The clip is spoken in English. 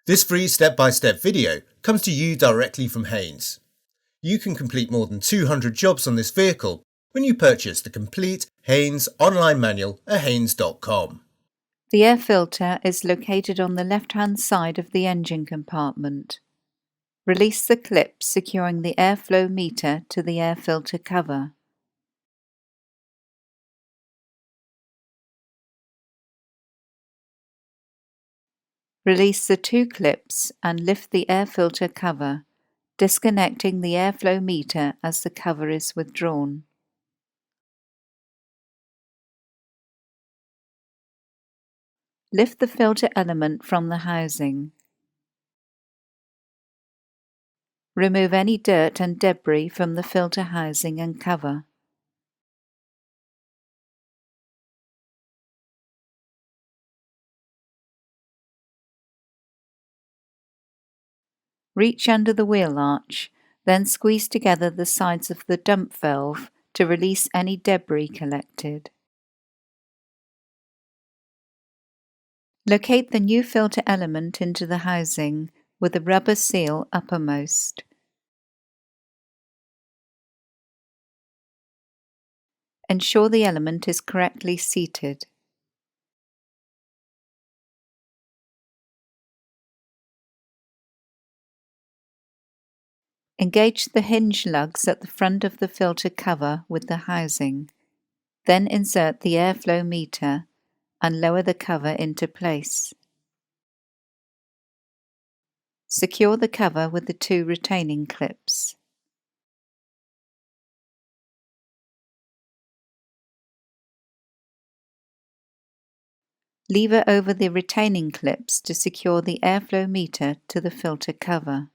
This free step-by-step video comes to you directly from Haynes. You can complete more than 200 jobs on this vehicle when you purchase the complete Haynes online manual at haynes.com. The air filter is located on the left-hand side of the engine compartment. Release the clip securing the airflow meter to the air filter cover. Release the two clips and lift the air filter cover, disconnecting the airflow meter as the cover is withdrawn. Lift the filter element from the housing. Remove any dirt and debris from the filter housing and cover. Reach under the wheel arch, then squeeze together the sides of the dump valve to release any debris collected. Locate the new filter element into the housing with a rubber seal uppermost. Ensure the element is correctly seated. Engage the hinge lugs at the front of the filter cover with the housing. Then insert the airflow meter and lower the cover into place. Secure the cover with the two retaining clips. Lever over the retaining clips to secure the airflow meter to the filter cover.